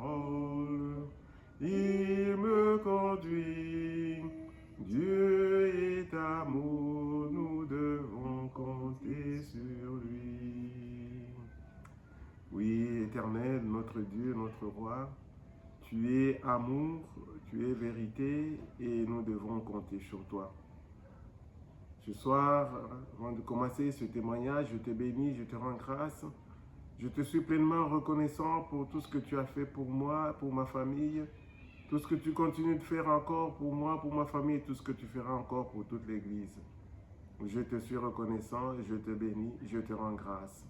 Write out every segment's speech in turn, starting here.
parole. Il me conduit. Dieu est amour, nous devons compter sur lui. Oui, Éternel, notre Dieu, notre Roi, tu es amour, tu es vérité et nous devons compter sur toi. Ce soir, avant de commencer ce témoignage, je te bénis, je te rends grâce. Je te suis pleinement reconnaissant pour tout ce que tu as fait pour moi, pour ma famille, tout ce que tu continues de faire encore pour moi, pour ma famille, et tout ce que tu feras encore pour toute l'Église. Je te suis reconnaissant, je te bénis, je te rends grâce.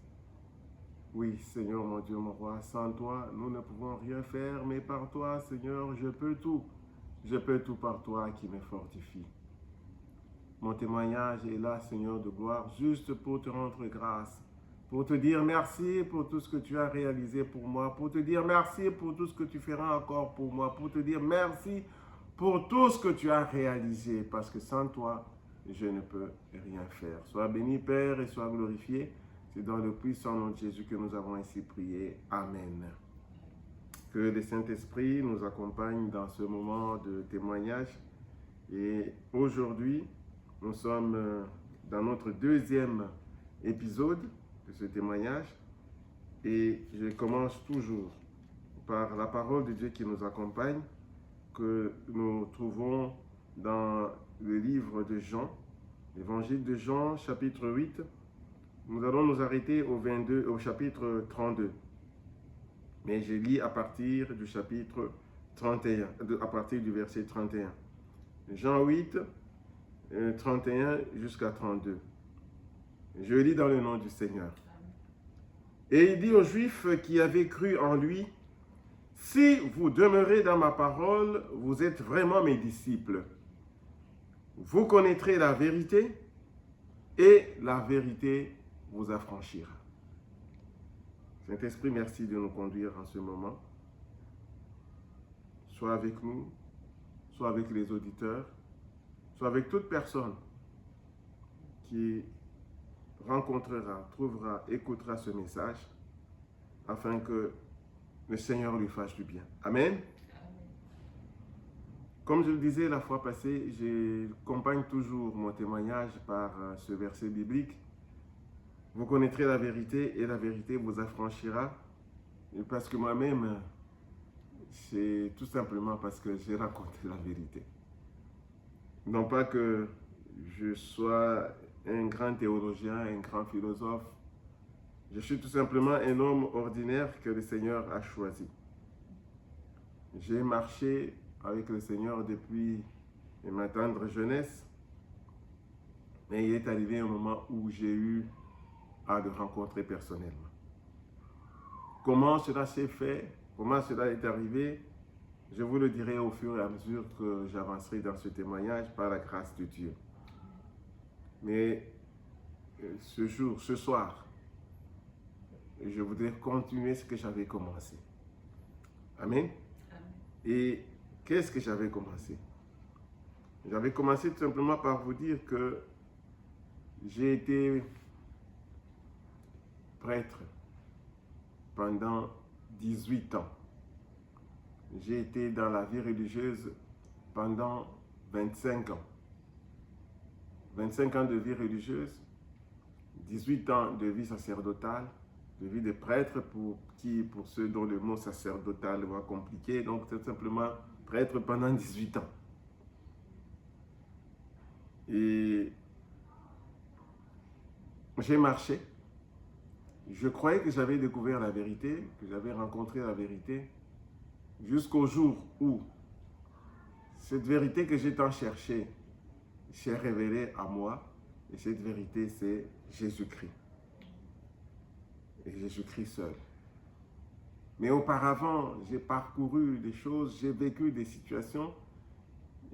Oui, Seigneur, mon Dieu, mon Roi, sans toi, nous ne pouvons rien faire, mais par toi, Seigneur, je peux tout. Je peux tout par toi qui me fortifie. Mon témoignage est là, Seigneur de gloire, juste pour te rendre grâce, pour te dire merci pour tout ce que tu as réalisé pour moi, pour te dire merci pour tout ce que tu feras encore pour moi, pour te dire merci pour tout ce que tu as réalisé, parce que sans toi, je ne peux rien faire. Sois béni, Père, et sois glorifié. C'est dans le puissant nom de Jésus que nous avons ainsi prié. Amen. Que le Saint-Esprit nous accompagne dans ce moment de témoignage. Et aujourd'hui, nous sommes dans notre deuxième épisode de ce témoignage. Et je commence toujours par la parole de Dieu qui nous accompagne, que nous trouvons dans le livre de Jean, l'évangile de Jean, chapitre 8. Nous allons nous arrêter au chapitre 32. Mais je lis à partir du chapitre 31, à partir du verset 31. Jean 8, 31 jusqu'à 32. Je lis dans le nom du Seigneur. Et il dit aux Juifs qui avaient cru en lui, « Si vous demeurez dans ma parole, vous êtes vraiment mes disciples. Vous connaîtrez la vérité et la vérité vous affranchira. » Saint-Esprit, merci de nous conduire en ce moment. Sois avec nous, sois avec les auditeurs, sois avec toute personne qui rencontrera, trouvera, écoutera ce message, afin que le Seigneur lui fasse du bien. Amen. Comme je le disais la fois passée, j'accompagne toujours mon témoignage par ce verset biblique. Vous connaîtrez la vérité et la vérité vous affranchira. Et parce que moi-même, c'est tout simplement parce que j'ai rencontré la vérité. Non pas que je sois un grand théologien, un grand philosophe. Je suis tout simplement un homme ordinaire que le Seigneur a choisi. J'ai marché avec le Seigneur depuis ma tendre jeunesse. Mais il est arrivé un moment où j'ai eu à le rencontrer personnellement. Comment cela s'est fait, comment cela est arrivé, je vous le dirai au fur et à mesure que j'avancerai dans ce témoignage par la grâce de Dieu. Mais ce soir, je voudrais continuer ce que j'avais commencé. Amen. Et qu'est-ce que j'avais commencé? J'avais commencé tout simplement par vous dire que j'ai été prêtre pendant 18 ans. J'ai été dans la vie religieuse pendant 25 ans. 25 ans de vie religieuse, 18 ans de vie sacerdotale, de vie de prêtre pour ceux dont le mot sacerdotal va compliquer. Donc c'est simplement prêtre pendant 18 ans. Et j'ai marché. Je croyais que j'avais découvert la vérité, que j'avais rencontré la vérité, jusqu'au jour où cette vérité que j'ai tant cherchée s'est révélée à moi. Et cette vérité, c'est Jésus-Christ. Et Jésus-Christ seul. Mais auparavant, j'ai parcouru des choses, j'ai vécu des situations,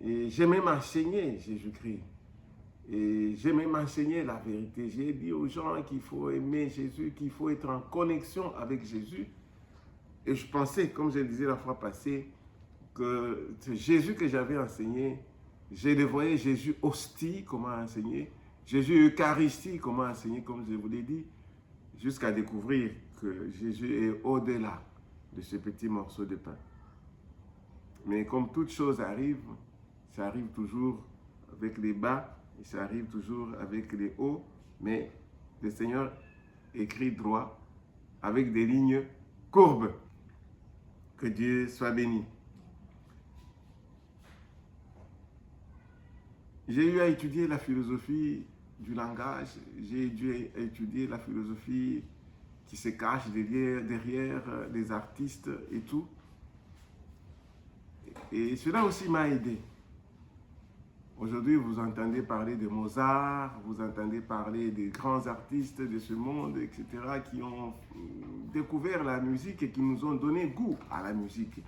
et j'ai même enseigné Jésus-Christ. Et j'ai même enseigné la vérité. J'ai dit aux gens qu'il faut aimer Jésus, qu'il faut être en connexion avec Jésus. Et je pensais, comme je le disais la fois passée, que c'est Jésus que j'avais enseigné. Je le voyais Jésus hostie, comment enseigner. Jésus Eucharistie, comment enseigner, comme je vous l'ai dit. Jusqu'à découvrir que Jésus est au-delà de ce petit morceau de pain. Mais comme toute chose arrive, ça arrive toujours avec les bas et ça arrive toujours avec les hauts, mais le Seigneur écrit droit avec des lignes courbes. Que Dieu soit béni. J'ai eu à étudier la philosophie du langage, j'ai dû étudier la philosophie qui se cache derrière les artistes et tout. Et cela aussi m'a aidé. Aujourd'hui, vous entendez parler de Mozart, vous entendez parler des grands artistes de ce monde, etc., qui ont découvert la musique et qui nous ont donné goût à la musique.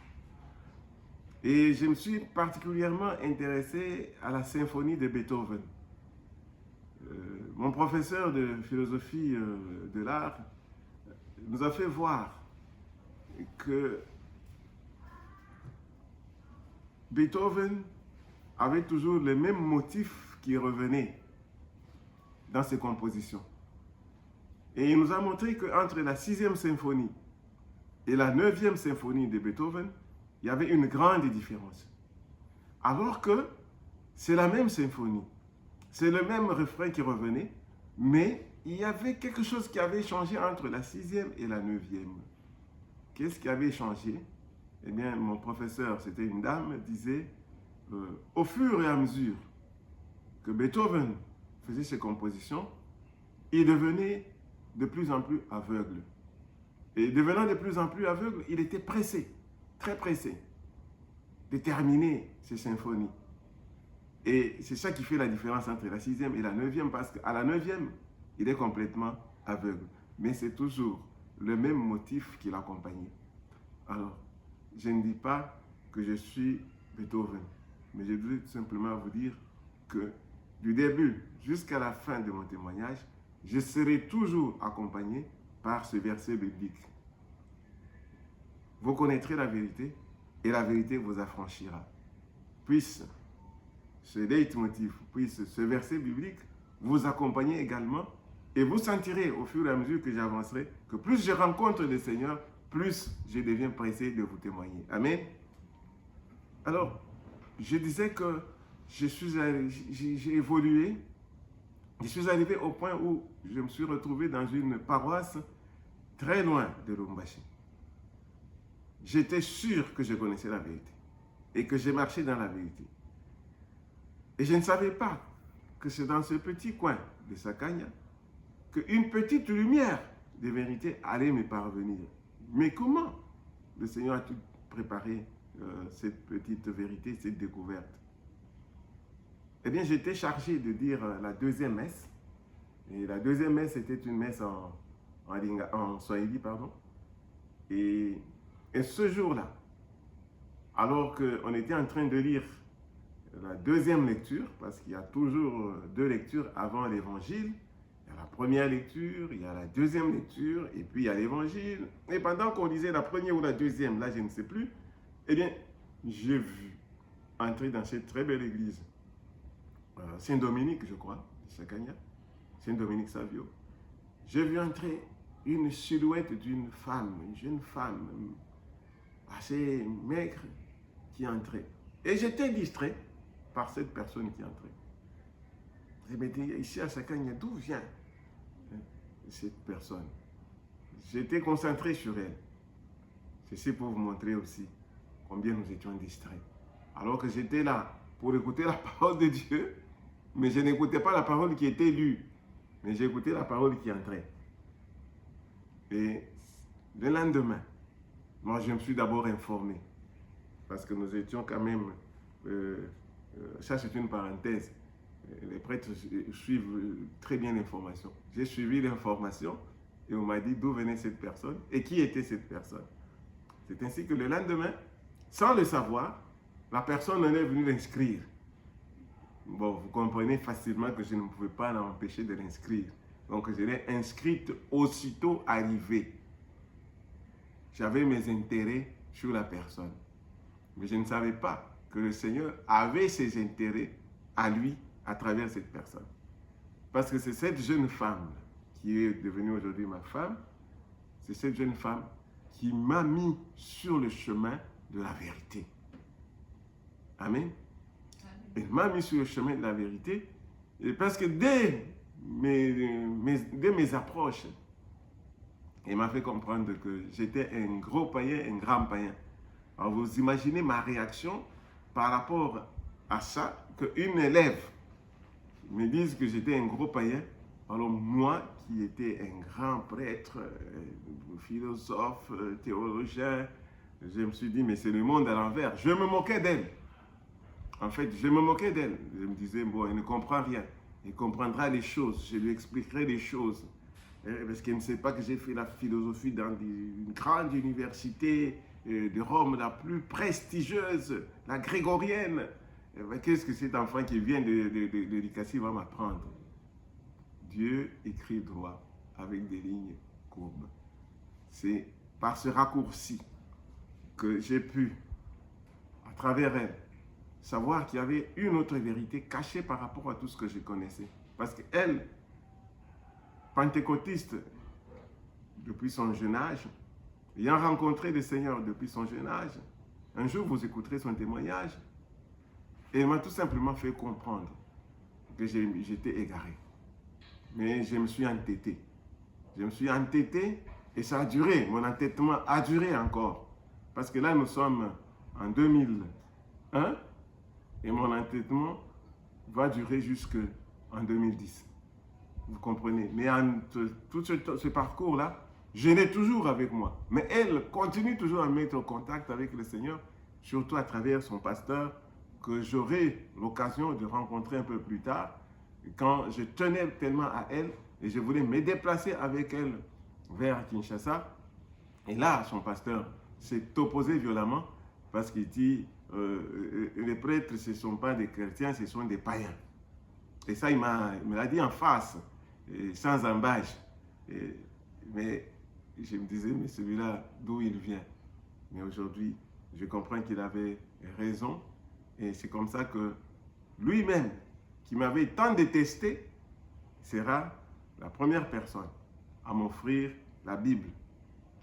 Et je me suis particulièrement intéressé à la symphonie de Beethoven. Mon professeur de philosophie de l'art nous a fait voir que Beethoven avait toujours les mêmes motifs qui revenaient dans ses compositions. Et il nous a montré qu'entre la 6e symphonie et la 9e symphonie de Beethoven, il y avait une grande différence. Alors que c'est la même symphonie, c'est le même refrain qui revenait, mais il y avait quelque chose qui avait changé entre la 6e et la 9e. Qu'est-ce qui avait changé? Eh bien, mon professeur, c'était une dame, disait, au fur et à mesure que Beethoven faisait ses compositions, il devenait de plus en plus aveugle. Et devenant de plus en plus aveugle, il était pressé, très pressé, de terminer ses symphonies. Et c'est ça qui fait la différence entre la 6e et la 9e, parce qu'à la 9e, il est complètement aveugle. Mais c'est toujours le même motif qui l'accompagnait. Alors, je ne dis pas que je suis Beethoven, mais je veux simplement vous dire que du début jusqu'à la fin de mon témoignage, je serai toujours accompagné par ce verset biblique. Vous connaîtrez la vérité et la vérité vous affranchira. Puisse ce leitmotiv, puisse ce verset biblique vous accompagner également et vous sentirez au fur et à mesure que j'avancerai que plus je rencontre le Seigneur, plus je deviens pressé de vous témoigner. Amen. Alors, je disais que j'ai évolué, je suis arrivé au point où je me suis retrouvé dans une paroisse très loin de Lubumbashi. J'étais sûr que je connaissais la vérité et que j'ai marché dans la vérité. Et je ne savais pas que c'est dans ce petit coin de Sakanya qu'une petite lumière de vérité allait me parvenir. Mais comment le Seigneur a-t-il préparé cette petite vérité, cette découverte? Eh bien, j'étais chargé de dire la deuxième messe. Et la deuxième messe était une messe en Swahili, pardon. Et ce jour-là, alors qu'on était en train de lire la deuxième lecture, parce qu'il y a toujours deux lectures avant l'évangile, il y a la première lecture, il y a la deuxième lecture, et puis il y a l'évangile. Et pendant qu'on lisait la première ou la deuxième, là je ne sais plus, eh bien, j'ai vu entrer dans cette très belle église, Saint-Dominique, je crois, de Sakanya, Saint-Dominique Savio. J'ai vu entrer une silhouette d'une femme, une jeune femme, assez maigre, qui entrait. Et j'étais distrait par cette personne qui entrait. Je me disais, ici à Sakanya, d'où vient cette personne? J'étais concentré sur elle. Ceci pour vous montrer aussi combien nous étions distraits. Alors que j'étais là pour écouter la parole de Dieu, mais je n'écoutais pas la parole qui était lue, mais j'écoutais la parole qui entrait. Et le lendemain, moi je me suis d'abord informé, parce que nous étions quand même, ça c'est une parenthèse, les prêtres suivent très bien l'information. J'ai suivi l'information et on m'a dit d'où venait cette personne et qui était cette personne. C'est ainsi que le lendemain, sans le savoir, la personne en est venue l'inscrire. Bon, vous comprenez facilement que je ne pouvais pas l'empêcher de l'inscrire. Donc je l'ai inscrite aussitôt arrivée. J'avais mes intérêts sur la personne. Mais je ne savais pas que le Seigneur avait ses intérêts à lui à travers cette personne. Parce que c'est cette jeune femme qui est devenue aujourd'hui ma femme, c'est cette jeune femme qui m'a mis sur le chemin de la vérité. Amen. Il m'a mis sur le chemin de la vérité parce que dès mes approches, il m'a fait comprendre que j'étais un gros païen, un grand païen. Alors vous imaginez ma réaction par rapport à ça, qu'une élève me dise que j'étais un gros païen. Alors moi, qui étais un grand prêtre, philosophe, théologien, je me suis dit, mais c'est le monde à l'envers. Je me moquais d'elle. En fait, je me moquais d'elle. Je me disais, bon, elle ne comprend rien. Elle comprendra les choses. Je lui expliquerai les choses. Parce qu'elle ne sait pas que j'ai fait la philosophie dans une grande université de Rome, la plus prestigieuse, la grégorienne. Qu'est-ce que cet enfant qui vient de l'Éducation va m'apprendre? Dieu écrit droit avec des lignes courbes. C'est par ce raccourci que j'ai pu, à travers elle, savoir qu'il y avait une autre vérité cachée par rapport à tout ce que je connaissais. Parce qu'elle, pentecôtiste depuis son jeune âge, ayant rencontré le Seigneur depuis son jeune âge, un jour vous écouterez son témoignage, et il m'a tout simplement fait comprendre que j'étais égaré. Mais je me suis entêté. Je me suis entêté et ça a duré. Mon entêtement a duré encore. Parce que là, nous sommes en 2001 et mon entêtement va durer jusqu'en 2010. Vous comprenez? Mais tout ce parcours-là, je l'ai toujours avec moi. Mais elle continue toujours à mettre en contact avec le Seigneur, surtout à travers son pasteur, que j'aurai l'occasion de rencontrer un peu plus tard, quand je tenais tellement à elle et je voulais me déplacer avec elle vers Kinshasa. Et là, son pasteur s'est opposé violemment parce qu'il dit les prêtres, ce ne sont pas des chrétiens, ce sont des païens. Et ça, il me l'a dit en face, sans embâche. Mais je me disais, mais celui-là, d'où il vient? Mais aujourd'hui, je comprends qu'il avait raison. Et c'est comme ça que lui-même, qui m'avait tant détesté, sera la première personne à m'offrir la Bible,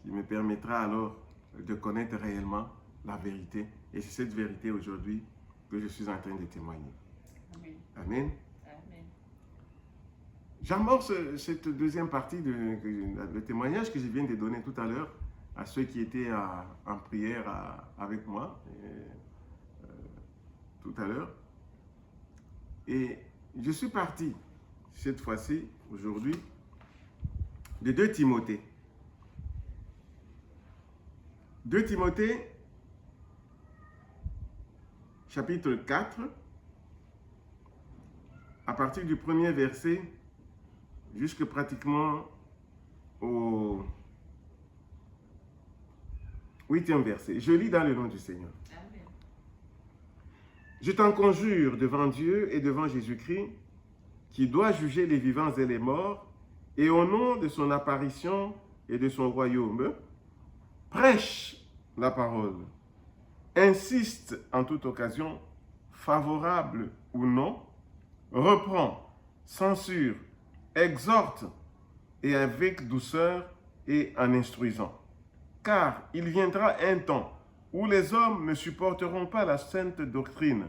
qui me permettra alors de connaître réellement la vérité. Et c'est cette vérité aujourd'hui que je suis en train de témoigner. Amen. Amen. Amen. J'amorce cette deuxième partie le témoignage que je viens de donner tout à l'heure à ceux qui étaient en prière avec moi tout à l'heure. Et je suis parti cette fois-ci, aujourd'hui, de 2 Timothée. 2 Timothée, chapitre 4, à partir du premier verset jusque pratiquement au 8e verset. Je lis dans le nom du Seigneur. Amen. Je t'en conjure devant Dieu et devant Jésus-Christ, qui doit juger les vivants et les morts, et au nom de son apparition et de son royaume, prêche la parole, insiste en toute occasion, favorable ou non, reprend, censure, exhorte, et avec douceur et en instruisant. Car il viendra un temps où les hommes ne supporteront pas la sainte doctrine,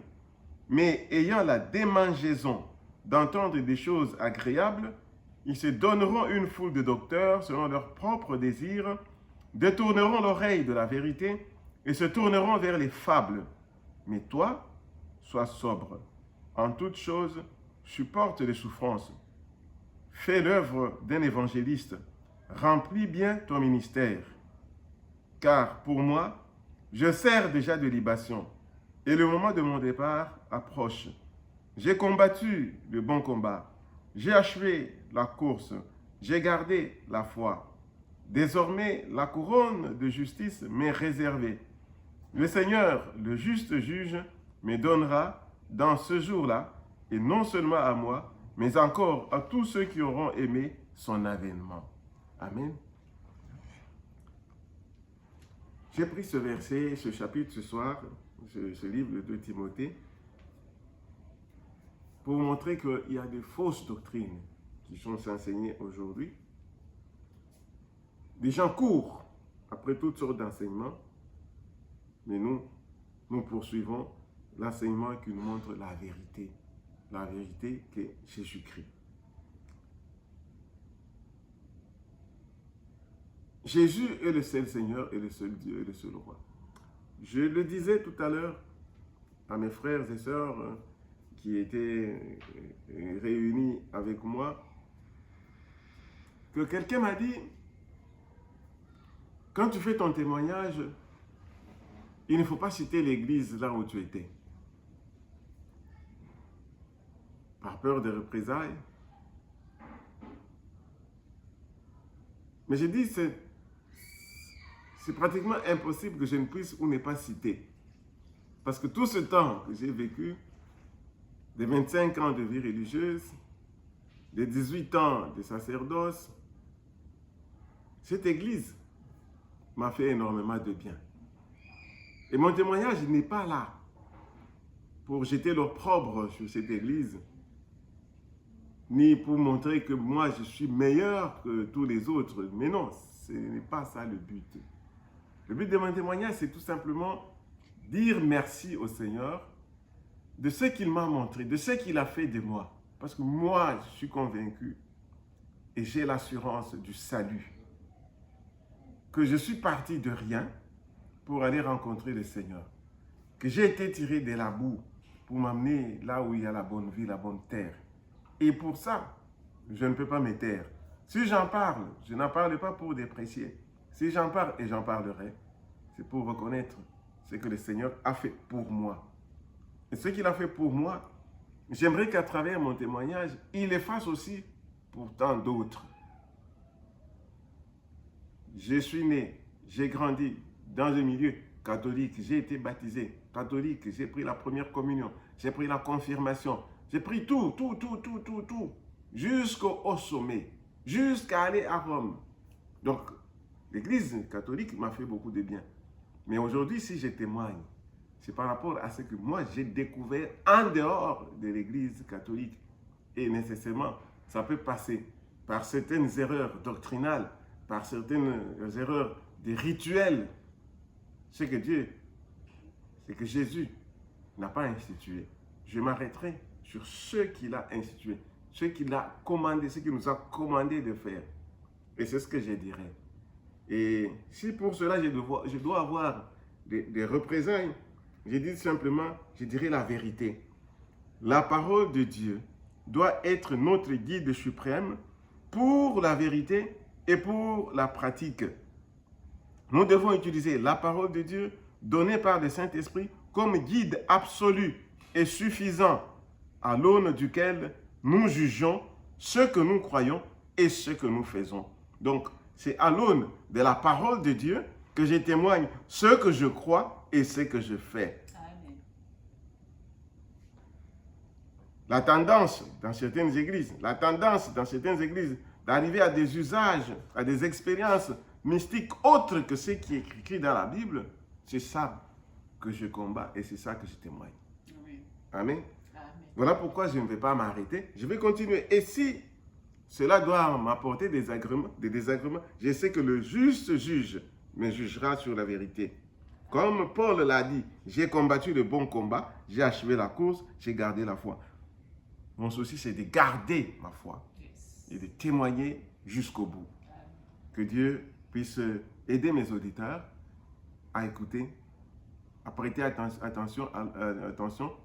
mais ayant la démangeaison d'entendre des choses agréables, ils se donneront une foule de docteurs selon leurs propres désirs, détourneront l'oreille de la vérité et se tourneront vers les fables. Mais toi, sois sobre. En toutes choses, supporte les souffrances. Fais l'œuvre d'un évangéliste. Remplis bien ton ministère. Car pour moi, je sers déjà de libation et le moment de mon départ approche. J'ai combattu le bon combat. J'ai achevé la course. J'ai gardé la foi. Désormais, la couronne de justice m'est réservée. Le Seigneur, le juste juge, me donnera dans ce jour-là, et non seulement à moi, mais encore à tous ceux qui auront aimé son avènement. Amen. J'ai pris ce verset, ce chapitre ce soir, ce livre de 2 Timothée, pour vous montrer qu'il y a des fausses doctrines qui sont enseignées aujourd'hui. Des gens courent après toutes sortes d'enseignements, mais nous poursuivons l'enseignement qui nous montre la vérité qui est Jésus-Christ. Jésus est le seul Seigneur et le seul Dieu et le seul Roi. Je le disais tout à l'heure à mes frères et sœurs qui étaient réunis avec moi, que quelqu'un m'a dit, quand tu fais ton témoignage, il ne faut pas citer l'église là où tu étais. Par peur de représailles. Mais j'ai dit, c'est pratiquement impossible que je ne puisse ou ne pas citer. Parce que tout ce temps que j'ai vécu, des 25 ans de vie religieuse, des 18 ans de sacerdoce, cette église m'a fait énormément de bien. Et mon témoignage n'est pas là pour jeter l'opprobre sur cette église, ni pour montrer que moi je suis meilleur que tous les autres. Mais non, ce n'est pas ça le but. Le but de mon témoignage, c'est tout simplement dire merci au Seigneur de ce qu'il m'a montré, de ce qu'il a fait de moi. Parce que moi, je suis convaincu et j'ai l'assurance du salut, que je suis parti de rien pour aller rencontrer le Seigneur, que j'ai été tiré de la boue pour m'amener là où il y a la bonne vie, la bonne terre. Et pour ça, je ne peux pas me taire. Si j'en parle, je n'en parle pas pour déprécier. Si j'en parle, et j'en parlerai, c'est pour reconnaître ce que le Seigneur a fait pour moi. Et ce qu'il a fait pour moi, j'aimerais qu'à travers mon témoignage, il le fasse aussi pour tant d'autres. Je suis né, j'ai grandi dans un milieu catholique, j'ai été baptisé catholique, j'ai pris la première communion, j'ai pris la confirmation, j'ai pris tout, jusqu'au sommet, jusqu'à aller à Rome. Donc, l'église catholique m'a fait beaucoup de bien. Mais aujourd'hui, si je témoigne, c'est par rapport à ce que moi j'ai découvert en dehors de l'église catholique. Et nécessairement, ça peut passer par certaines erreurs doctrinales, par certaines erreurs des rituels. C'est que Jésus n'a pas institué. Je m'arrêterai sur ce qu'il a institué, ce qu'il a commandé, ce qu'il nous a commandé de faire. Et c'est ce que je dirais. Et si pour cela je dois avoir des représailles, je dis simplement, je dirais la vérité. La parole de Dieu doit être notre guide suprême pour la vérité et pour la pratique. Nous devons utiliser la parole de Dieu donnée par le Saint-Esprit comme guide absolu et suffisant à l'aune duquel nous jugeons ce que nous croyons et ce que nous faisons. Donc, c'est à l'aune de la parole de Dieu que je témoigne ce que je crois et ce que je fais. Amen. La tendance dans certaines églises, d'arriver à des usages, à des expériences mystiques autres que ce qui est écrit dans la Bible, c'est ça que je combats et c'est ça que je témoigne. Amen. Amen. Amen. Voilà pourquoi je ne vais pas m'arrêter. Je vais continuer. Et si cela doit m'apporter des désagréments, je sais que le juste juge me jugera sur la vérité. Comme Paul l'a dit, j'ai combattu le bon combat, j'ai achevé la course, j'ai gardé la foi. Mon souci, c'est de garder ma foi et de témoigner jusqu'au bout. Que Dieu puisse aider mes auditeurs à écouter, à prêter attention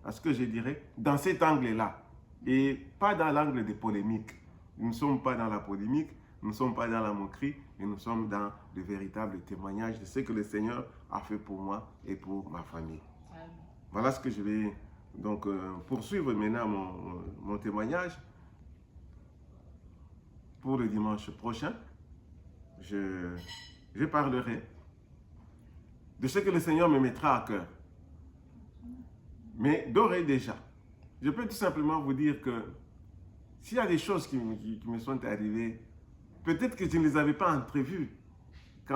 à ce que je dirais dans cet angle-là et pas dans l'angle des polémiques. Nous ne sommes pas dans la polémique, nous ne sommes pas dans la moquerie, mais nous sommes dans le véritable témoignage de ce que le Seigneur a fait pour moi et pour ma famille. Amen. Voilà ce que je vais donc poursuivre maintenant mon témoignage. Pour le dimanche prochain, je parlerai de ce que le Seigneur me mettra à cœur. Mais d'ores et déjà, je peux tout simplement vous dire que s'il y a des choses qui me sont arrivées, peut-être que je ne les avais pas entrevues